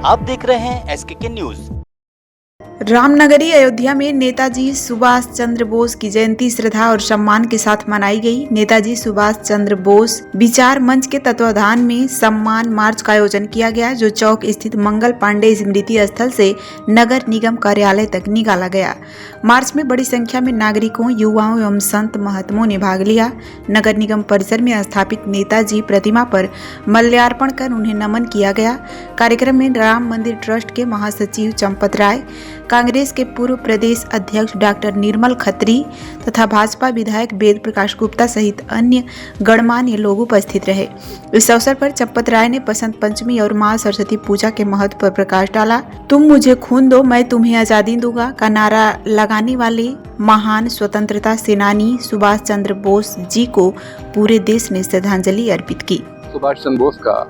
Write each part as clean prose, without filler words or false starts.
आप देख रहे हैं SKK न्यूज। रामनगरी अयोध्या में नेताजी सुभाष चंद्र बोस की जयंती श्रद्धा और सम्मान के साथ मनाई गई। नेताजी सुभाष चंद्र बोस विचार मंच के तत्वाधान में सम्मान मार्च का आयोजन किया गया, जो चौक स्थित मंगल पांडे स्मृति स्थल से नगर निगम कार्यालय तक निकाला गया। मार्च में बड़ी संख्या में नागरिकों, युवाओं एवं संत महात्माओं ने भाग लिया। नगर निगम परिसर में स्थापित नेताजी प्रतिमा पर माल्यार्पण कर उन्हें नमन किया गया। कार्यक्रम में राम मंदिर ट्रस्ट के महासचिव चंपत राय, कांग्रेस के पूर्व प्रदेश अध्यक्ष डॉक्टर निर्मल खत्री तथा भाजपा विधायक वेद प्रकाश गुप्ता सहित अन्य गणमान्य लोग उपस्थित रहे। इस अवसर पर चंपत राय ने बसंत पंचमी और मां सरस्वती पूजा के महत्व पर प्रकाश डाला। तुम मुझे खून दो, मैं तुम्हें आजादी दूंगा का नारा लगाने वाले महान स्वतंत्रता सेनानी सुभाष चंद्र बोस जी को पूरे देश ने श्रद्धांजलि अर्पित की। सुभाष चंद्र बोस का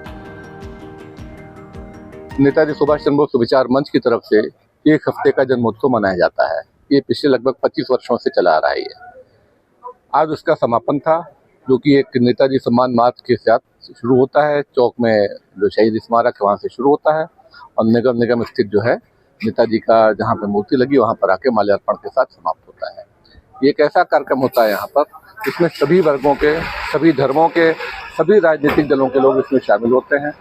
नेताजी सुभाष चंद्र बोस विचार मंच की तरफ से एक हफ्ते का जन्मोत्सव मनाया जाता है। ये पिछले लगभग 25 वर्षों से चला आ रहा है। आज उसका समापन था, जो कि एक नेताजी सम्मान मार्च के साथ शुरू होता है। चौक में जो शहीद स्मारक है वहाँ से शुरू होता है और नगर निगम स्थित जो है नेताजी का जहाँ पे मूर्ति लगी वहाँ पर आके माल्यार्पण के साथ समाप्त होता है। ये एक ऐसा कार्यक्रम होता है यहाँ पर, इसमें सभी वर्गों के, सभी धर्मों के, सभी राजनीतिक दलों के लोग इसमें शामिल होते हैं।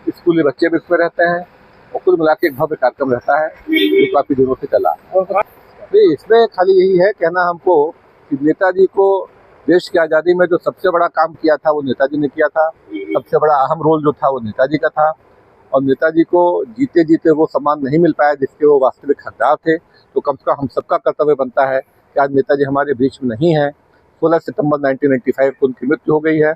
स्कूली बच्चे भी इसमें रहते हैं और कुल मिला के एक भव्य कार्यक्रम रहता है जो काफी दिनों से चला। इसमें खाली यही है कहना हमको कि नेताजी को देश की आज़ादी में जो सबसे बड़ा काम किया था वो नेताजी ने किया था। सबसे बड़ा अहम रोल जो था वो नेताजी का था और नेताजी को जीते जीते वो सम्मान नहीं मिल पाया जिसके वो वास्तविक हकदार थे। तो कम से कम हम सबका कर्तव्य बनता है कि आज नेताजी हमारे बीच में नहीं है। 16 सितंबर 1995 को उनकी मृत्यु हो गई है।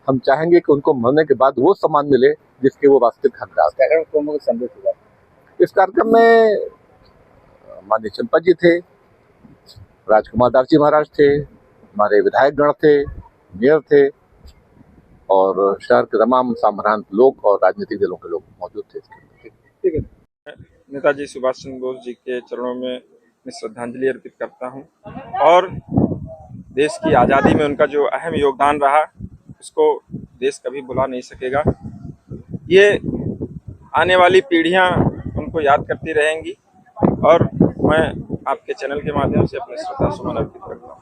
हम चाहेंगे कि उनको मरने के बाद वो सम्मान मिले जिसके वो वास्तविक हकदार थे। संदेश हुआ इस कार्यक्रम में माननीय चंपत जी थे, राजकुमार दास जी महाराज थे, हमारे विधायक गण थे, मेयर थे और शहर के तमाम सामरांत लोग और राजनीतिक दलों के लोग मौजूद थे। ठीक है। नेताजी सुभाष चंद्र बोस जी के चरणों में मैं श्रद्धांजलि अर्पित करता हूं और देश की आज़ादी में उनका जो अहम योगदान रहा उसको देश कभी भुला नहीं सकेगा। ये आने वाली पीढ़ियां उनको याद करती रहेंगी और मैं आपके चैनल के माध्यम से अपने श्रद्धा सुमन अर्पित करता हूँ।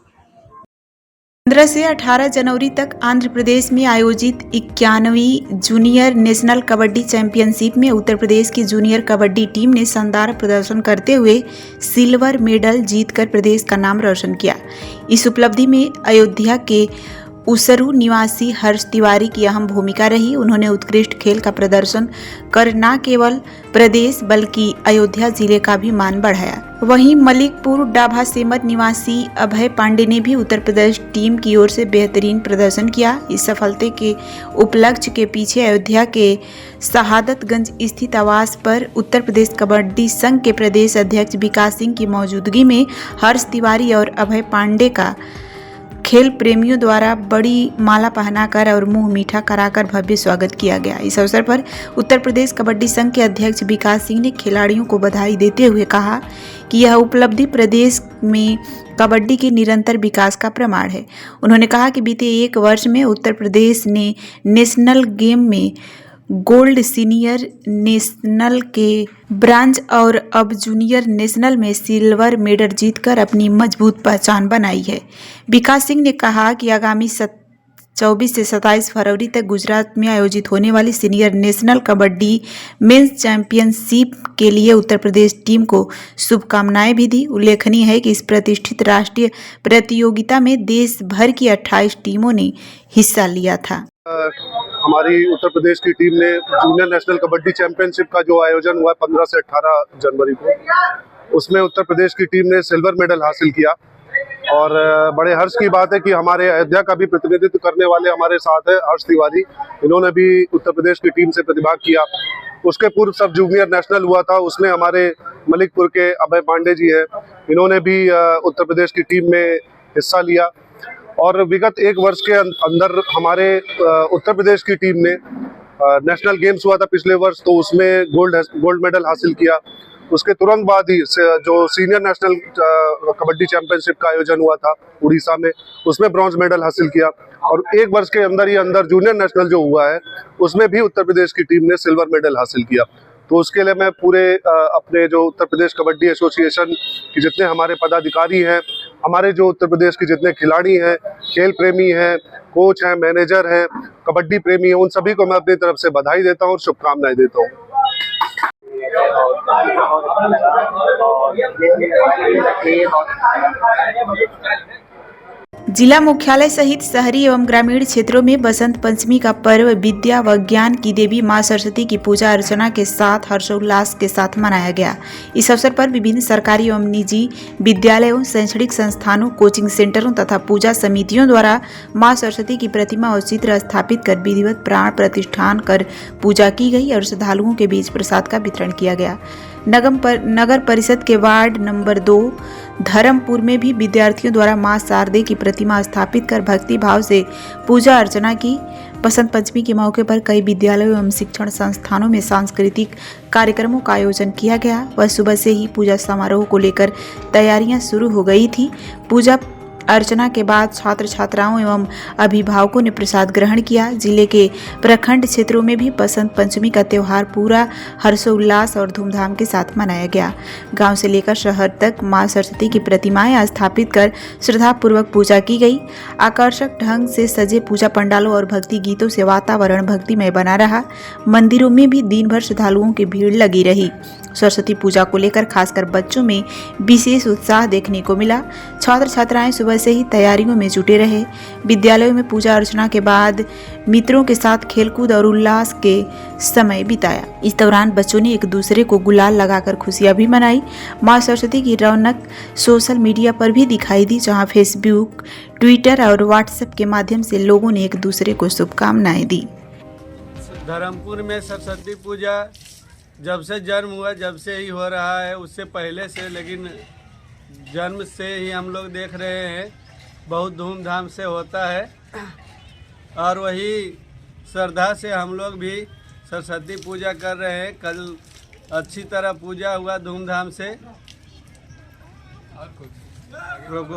15 से 18 जनवरी तक आंध्र प्रदेश में आयोजित 91वीं जूनियर नेशनल कबड्डी चैंपियनशिप में उत्तर प्रदेश की जूनियर कबड्डी टीम ने शानदार प्रदर्शन करते हुए सिल्वर मेडल जीतकर प्रदेश का नाम रोशन किया। इस उपलब्धि में अयोध्या के उसरू निवासी हर्ष तिवारी की अहम भूमिका रही। उन्होंने उत्कृष्ट खेल का प्रदर्शन कर न केवल प्रदेश बल्कि अयोध्या जिले का भी मान बढ़ाया। वहीं मलिकपुर डाभा सेमत निवासी अभय पांडे ने भी उत्तर प्रदेश टीम की ओर से बेहतरीन प्रदर्शन किया। इस सफलता के उपलक्ष्य के पीछे अयोध्या के शहादतगंज स्थित आवास पर उत्तर प्रदेश कबड्डी संघ के प्रदेश अध्यक्ष विकास सिंह की मौजूदगी में हर्ष तिवारी और अभय पांडे का खेल प्रेमियों द्वारा बड़ी माला पहनाकर और मुंह मीठा कराकर भव्य स्वागत किया गया। इस अवसर पर उत्तर प्रदेश कबड्डी संघ के अध्यक्ष विकास सिंह ने खिलाड़ियों को बधाई देते हुए कहा कि यह उपलब्धि प्रदेश में कबड्डी के निरंतर विकास का प्रमाण है। उन्होंने कहा कि बीते एक वर्ष में उत्तर प्रदेश ने नेशनल गेम में गोल्ड, सीनियर नेशनल के ब्रांज और अब जूनियर नेशनल में सिल्वर मेडल जीतकर अपनी मजबूत पहचान बनाई है। विकास सिंह ने कहा कि आगामी 24 से 27 फरवरी तक गुजरात में आयोजित होने वाली senior national kabaddi men's championship के लिए उत्तर प्रदेश टीम को शुभकामनाएं भी दी। उल्लेखनीय है कि इस प्रतिष्ठित राष्ट्रीय प्रतियोगिता में देश भर की 28 टीमों ने हिस्सा लिया था। हमारी उत्तर प्रदेश की टीम ने जूनियर नेशनल कबड्डी चैंपियनशिप का जो आयोजन हुआ 15 से 18 जनवरी को, उसमें उत्तर प्रदेश की टीम ने सिल्वर मेडल हासिल किया और बड़े हर्ष की बात है कि हमारे अयोध्या का भी प्रतिनिधित्व करने वाले हमारे साथ है हर्ष तिवारी। इन्होंने भी उत्तर प्रदेश की टीम से प्रतिभाग किया। उसके पूर्व सब जूनियर नेशनल हुआ था, उसमें हमारे मलिकपुर के अभय पांडे जी हैं, इन्होंने भी उत्तर प्रदेश की टीम में हिस्सा लिया। और विगत एक वर्ष के अंदर हमारे उत्तर प्रदेश की टीम ने नेशनल गेम्स हुआ था पिछले वर्ष, तो उसमें गोल्ड मेडल हासिल किया। उसके तुरंत बाद ही जो सीनियर नेशनल कबड्डी चैंपियनशिप का आयोजन हुआ था उड़ीसा में, उसमें ब्रॉन्ज मेडल हासिल किया। और एक वर्ष के अंदर ही अंदर जूनियर नेशनल जो हुआ है उसमें भी उत्तर प्रदेश की टीम ने सिल्वर मेडल हासिल किया। तो उसके लिए मैं पूरे अपने जो उत्तर प्रदेश कबड्डी एसोसिएशन के जितने हमारे पदाधिकारी हैं, हमारे जो उत्तर प्रदेश के जितने खिलाड़ी हैं, खेल प्रेमी हैं, कोच हैं, मैनेजर हैं, कबड्डी प्रेमी हैं, उन सभी को मैं अपनी तरफ से बधाई देता हूँ और शुभकामनाएं देता हूँ। जिला मुख्यालय सहित शहरी एवं ग्रामीण क्षेत्रों में बसंत पंचमी का पर्व विद्या व ज्ञान की देवी मां सरस्वती की पूजा अर्चना के साथ हर्षोल्लास के साथ मनाया गया। इस अवसर पर विभिन्न सरकारी एवं निजी विद्यालयों, शैक्षणिक संस्थानों, कोचिंग सेंटरों तथा पूजा समितियों द्वारा मां सरस्वती की प्रतिमा और चित्र स्थापित कर विधिवत प्राण प्रतिष्ठान कर पूजा की गई और श्रद्धालुओं के बीच प्रसाद का वितरण किया गया। नगर परिषद के वार्ड नंबर 2 धर्मपुर में भी विद्यार्थियों द्वारा मां शारदे की प्रतिमा स्थापित कर भक्ति भाव से पूजा अर्चना की। बसंत पंचमी के मौके पर कई विद्यालयों एवं शिक्षण संस्थानों में सांस्कृतिक कार्यक्रमों का आयोजन किया गया व सुबह से ही पूजा समारोह को लेकर तैयारियां शुरू हो गई थी। पूजा अर्चना के बाद छात्र छात्राओं एवं अभिभावकों ने प्रसाद ग्रहण किया। जिले के प्रखंड क्षेत्रों में भी बसंत पंचमी का त्यौहार पूरा हर्षोल्लास और धूमधाम के साथ मनाया गया। गांव से लेकर शहर तक मां सरस्वती की प्रतिमाएं स्थापित कर श्रद्धापूर्वक पूजा की गई। आकर्षक ढंग से सजे पूजा पंडालों और भक्ति गीतों से वातावरण भक्तिमय बना रहा। मंदिरों में भी दिन भर श्रद्धालुओं की भीड़ लगी रही। सरस्वती पूजा को लेकर खासकर बच्चों में विशेष उत्साह देखने को मिला। छात्र छात्राएं सुबह से ही तैयारियों में जुटे रहे। विद्यालयों में पूजा अर्चना के बाद मित्रों के साथ खेलकूद और उल्लास के समय बिताया। इस दौरान बच्चों ने एक दूसरे को गुलाल लगाकर खुशियां भी मनाई। मां सरस्वती की रौनक सोशल मीडिया पर भी दिखाई दी, जहां फेसबुक, ट्विटर और व्हाट्सएप के माध्यम से लोगों ने एक दूसरे को शुभकामनाएं दी। धर्मपुर में सरस्वती पूजा जब से जन्म हुआ जब से ही हो रहा है, उससे पहले से, लेकिन जन्म से ही हम लोग देख रहे हैं बहुत धूमधाम से होता है। और वही श्रद्धा से हम लोग भी सरस्वती पूजा कर रहे हैं। कल अच्छी तरह पूजा हुआ धूमधाम से।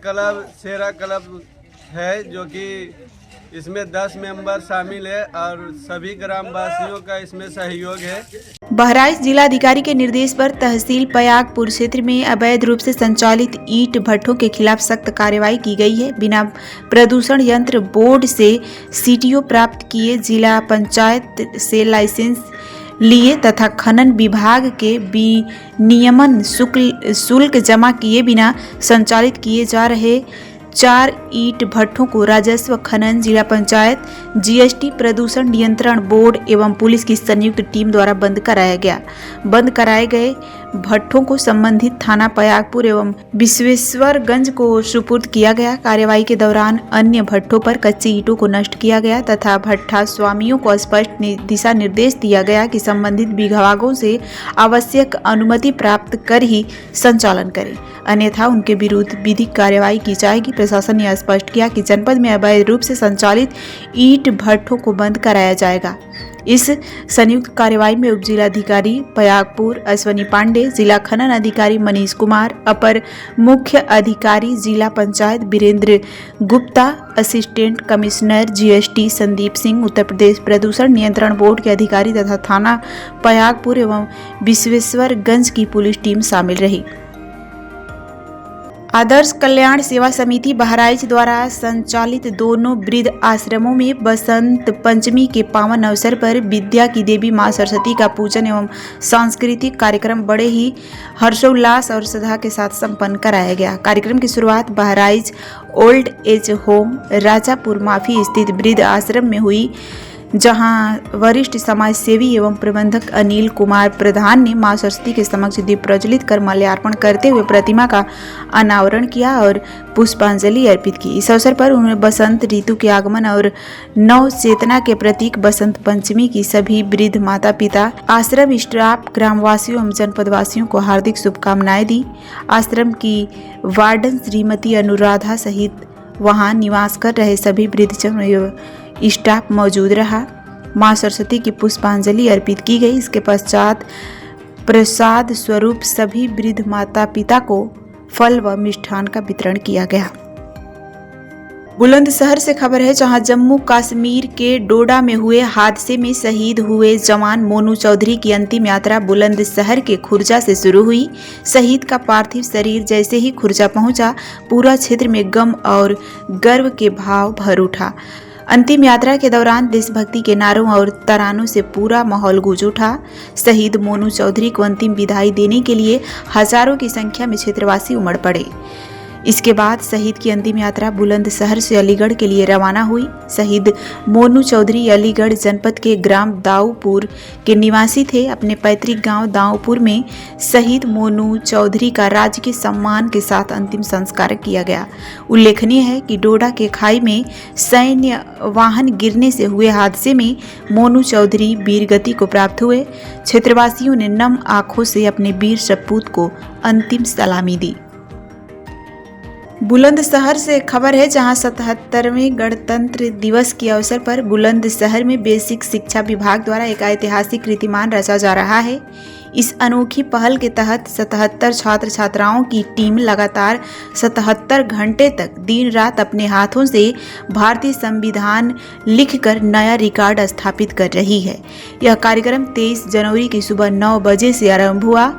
क्लब शेरा क्लब है जो कि इसमें 10 मेंबर शामिल है और सभी ग्रामवासियों का इसमें सहयोग है। बहराइच जिलाधिकारी के निर्देश पर तहसील पयागपुर क्षेत्र में अवैध रूप से संचालित ईंट भट्ठों के खिलाफ सख्त कार्रवाई की गई है। बिना प्रदूषण यंत्र बोर्ड से सीटीओ प्राप्त किए, जिला पंचायत से लाइसेंस लिए तथा खनन विभाग के विनियमन शुल्क जमा किए बिना संचालित किए जा रहे 4 ईंट भट्ठों को राजस्व, खनन, जिला पंचायत, जीएसटी, प्रदूषण नियंत्रण बोर्ड एवं पुलिस की संयुक्त टीम द्वारा बंद कराया गया। बंद कराए गए भट्ठों को संबंधित थाना पयागपुर एवं विश्वेश्वरगंज को सुपुर्द किया गया। कार्यवाही के दौरान अन्य भट्ठों पर कच्ची ईंटों को नष्ट किया गया तथा भट्ठा स्वामियों को स्पष्ट दिशा निर्देश दिया गया कि संबंधित विभागों से आवश्यक अनुमति प्राप्त कर ही संचालन करें, अन्यथा उनके विरुद्ध विधिक कार्यवाही की जाएगी। प्रशासन ने स्पष्ट किया कि जनपद में अवैध रूप से संचालित ईंट भट्ठों को बंद कराया जाएगा। इस संयुक्त कार्यवाही में उप जिलाधिकारी पयागपुर अश्वनी पांडे, जिला खनन अधिकारी मनीष कुमार, अपर मुख्य अधिकारी जिला panchayat Virendra Gupta, assistant commissioner GST Sandeep Singh, Uttar Pradesh प्रदूषण नियंत्रण बोर्ड के अधिकारी तथा थाना पयागपुर एवं विश्वेश्वरगंज की पुलिस टीम शामिल रही। आदर्श कल्याण सेवा समिति बहराइच द्वारा संचालित दोनों वृद्ध आश्रमों में बसंत पंचमी के पावन अवसर पर विद्या की देवी मां सरस्वती का पूजन एवं सांस्कृतिक कार्यक्रम बड़े ही हर्षोल्लास और श्रद्धा के साथ संपन्न कराया गया। कार्यक्रम की शुरुआत Bahraich old age home Rajapur माफी स्थित वृद्ध आश्रम में हुई, जहां वरिष्ठ समाज सेवी एवं प्रबंधक अनिल कुमार प्रधान ने मां सरस्वती के समक्ष दीप प्रज्वलित कर माल्यार्पण करते हुए प्रतिमा का अनावरण किया और पुष्पांजलि अर्पित की। इस अवसर पर उन्होंने बसंत ऋतु के आगमन और नव चेतना के प्रतीक बसंत पंचमी की सभी वृद्ध माता पिता, आश्रम स्टाफ, ग्रामवासियों एवं जनपदवासियों को हार्दिक शुभकामनाएं दी। आश्रम की वार्डन श्रीमती अनुराधा सहित वहां निवास कर रहे सभी वृद्धजन एवं स्टाफ मौजूद रहा। मां सरस्वती की पुष्पांजलि अर्पित की गई। इसके पश्चात प्रसाद स्वरूप सभी वृद्ध माता पिता को फल व मिष्ठान का वितरण किया गया। बुलंदशहर से खबर है, जहां जम्मू कश्मीर के डोडा में हुए हादसे में शहीद हुए जवान मोनू चौधरी की अंतिम यात्रा बुलंदशहर के खुर्जा से शुरू हुई। शहीद का पार्थिव शरीर जैसे ही खुर्जा पहुंचा, पूरा क्षेत्र में गम और गर्व के भाव भर उठा। अंतिम यात्रा के दौरान देशभक्ति के नारों और तरानों से पूरा माहौल गूंज उठा। शहीद मोनू चौधरी को अंतिम विदाई देने के लिए हजारों की संख्या में क्षेत्रवासी उमड़ पड़े। इसके बाद शहीद की अंतिम यात्रा बुलंदशहर से अलीगढ़ के लिए रवाना हुई। शहीद मोनू चौधरी अलीगढ़ जनपद के ग्राम दाऊपुर के निवासी थे। अपने पैतृक गांव दाऊपुर में शहीद मोनू चौधरी का राजकीय सम्मान के साथ अंतिम संस्कार किया गया। उल्लेखनीय है कि डोडा के खाई में सैन्य वाहन गिरने से हुए हादसे में मोनू चौधरी वीरगति को प्राप्त हुए। क्षेत्रवासियों ने नम आंखों से अपने वीर सपूत को अंतिम सलामी दी। बुलंदशहर से खबर है, जहां 77वें गणतंत्र दिवस के अवसर पर बुलंदशहर में बेसिक शिक्षा विभाग द्वारा एक ऐतिहासिक कीर्तिमान रचा जा रहा है। इस अनोखी पहल के तहत 77 छात्र छात्राओं की टीम लगातार 77 घंटे तक दिन रात अपने हाथों से भारतीय संविधान लिखकर नया रिकॉर्ड स्थापित कर रही है। यह कार्यक्रम 23 जनवरी की सुबह 9 बजे से आरंभ हुआ,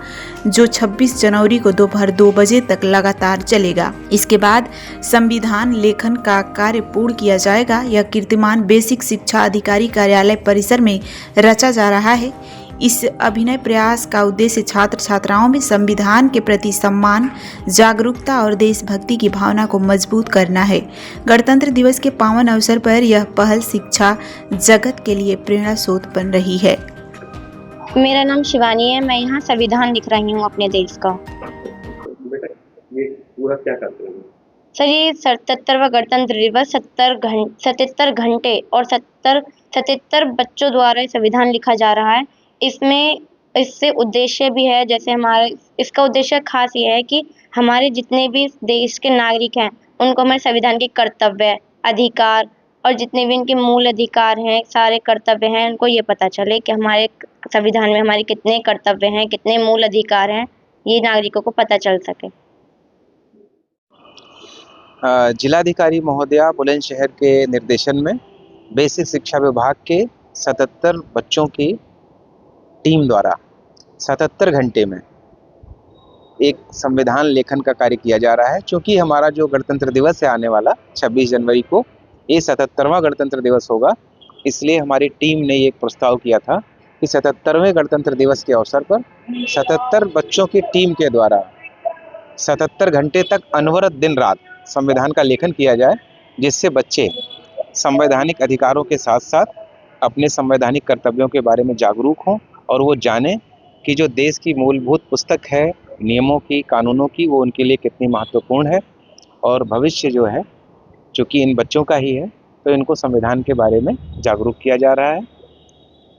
जो 26 जनवरी को दोपहर 2 बजे तक लगातार चलेगा। इसके बाद संविधान लेखन का कार्य पूर्ण किया जाएगा। यह कीर्तिमान बेसिक शिक्षा अधिकारी कार्यालय परिसर में रचा जा रहा है। इस अभिनव प्रयास का उद्देश्य छात्र छात्राओं में संविधान के प्रति सम्मान, जागरूकता और देशभक्ति की भावना को मजबूत करना है। गणतंत्र दिवस के पावन अवसर पर यह पहल शिक्षा जगत के लिए प्रेरणा स्रोत बन रही है। मेरा नाम शिवानी है। मैं यहाँ संविधान लिख रही हूँ अपने देश का। बेटा ये पूरा क्या करते हैं? सर, ये 77वां गणतंत्र दिवस 77 घंटे और 77 बच्चों द्वारा संविधान लिखा जा रहा है। इससे उद्देश्य भी है, जैसे इसका उद्देश्य खास ये है कि हमारे जितने भी देश के नागरिक हैं उनको हमारे संविधान के कर्तव्य, अधिकार और जितने भी इनके मूल अधिकार हैं, सारे कर्तव्य हैं, उनको ये पता चले कि हमारे संविधान में हमारे कितने कर्तव्य हैं, कितने मूल अधिकार हैं, ये नागरिकों को पता चल सके। जिलाधिकारी महोदया बुलंदशहर के निर्देशन में बेसिक शिक्षा विभाग के 77 बच्चों की टीम द्वारा 77 घंटे में एक संविधान लेखन का कार्य किया जा रहा है। क्योंकि हमारा जो गणतंत्र दिवस है आने वाला 26 जनवरी को, ये 77वां गणतंत्र दिवस होगा, इसलिए हमारी टीम ने एक प्रस्ताव किया था कि 77वें गणतंत्र दिवस के अवसर पर 77 बच्चों की टीम के द्वारा 77 घंटे तक अनवरत दिन रात संविधान का लेखन किया जाए, जिससे बच्चे संवैधानिक अधिकारों के साथ साथ अपने संवैधानिक कर्तव्यों के बारे में जागरूक हों और वो जाने कि जो देश की मूलभूत पुस्तक है, नियमों की, कानूनों की, वो उनके लिए कितनी महत्वपूर्ण है। और भविष्य जो है, चूँकि इन बच्चों का ही है, तो इनको संविधान के बारे में जागरूक किया जा रहा है।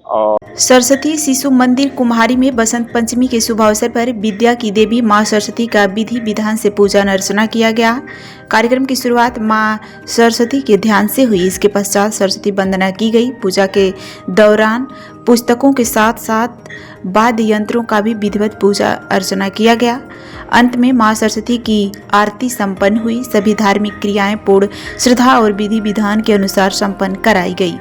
और सरस्वती शिशु मंदिर कुम्हारी में बसंत पंचमी के शुभ अवसर पर विद्या की देवी मां सरस्वती का विधि विधान से पूजन अर्चना किया गया। कार्यक्रम की शुरुआत मां सरस्वती के ध्यान से हुई। इसके पश्चात सरस्वती वंदना की गई। पूजा के दौरान पुस्तकों के साथ साथ वाद्य यंत्रों का भी विधिवत पूजा अर्चना किया गया। अंत में मां सरस्वती की आरती संपन्न हुई। सभी धार्मिक क्रियाएं पूर्ण श्रद्धा और विधि विधान के अनुसार संपन्न कराई गई।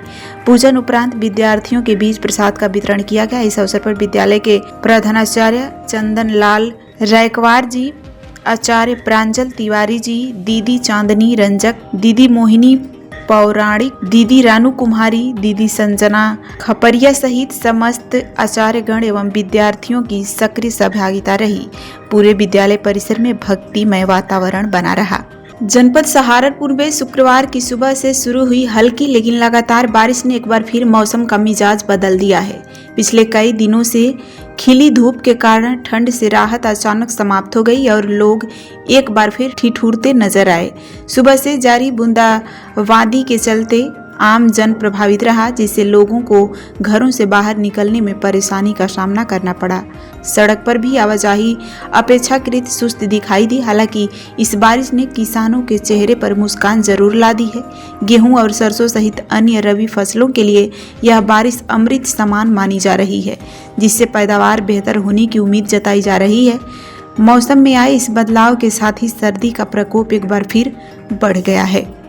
पूजन उपरांत विद्यार्थियों के बीच प्रसाद का वितरण किया गया। इस अवसर पर विद्यालय के प्रधानाचार्य चंदन लाल रायकवार जी, आचार्य प्रांजल तिवारी जी, दीदी चांदनी रंजक, दीदी मोहिनी पौराणिक, दीदी रानू कुम्हारी, दीदी संजना खपरिया सहित समस्त आचार्यगण एवं विद्यार्थियों की सक्रिय सहभागिता रही। पूरे विद्यालय परिसर में भक्तिमय वातावरण बना रहा। जनपद सहारनपुर में शुक्रवार की सुबह से शुरू हुई हल्की लेकिन लगातार बारिश ने एक बार फिर मौसम का मिजाज बदल दिया है। पिछले कई दिनों से खिली धूप के कारण ठंड से राहत अचानक समाप्त हो गई और लोग एक बार फिर ठिठुरते नजर आए। सुबह से जारी बूंदाबांदी के चलते आम जन प्रभावित रहा, जिससे लोगों को घरों से बाहर निकलने में परेशानी का सामना करना पड़ा। सड़क पर भी आवाजाही अपेक्षाकृत सुस्त दिखाई दी। हालांकि इस बारिश ने किसानों के चेहरे पर मुस्कान जरूर ला दी है। गेहूं और सरसों सहित अन्य रबी फसलों के लिए यह बारिश अमृत समान मानी जा रही है, जिससे पैदावार बेहतर होने की उम्मीद जताई जा रही है। मौसम में आए इस बदलाव के साथ ही सर्दी का प्रकोप एक बार फिर बढ़ गया है।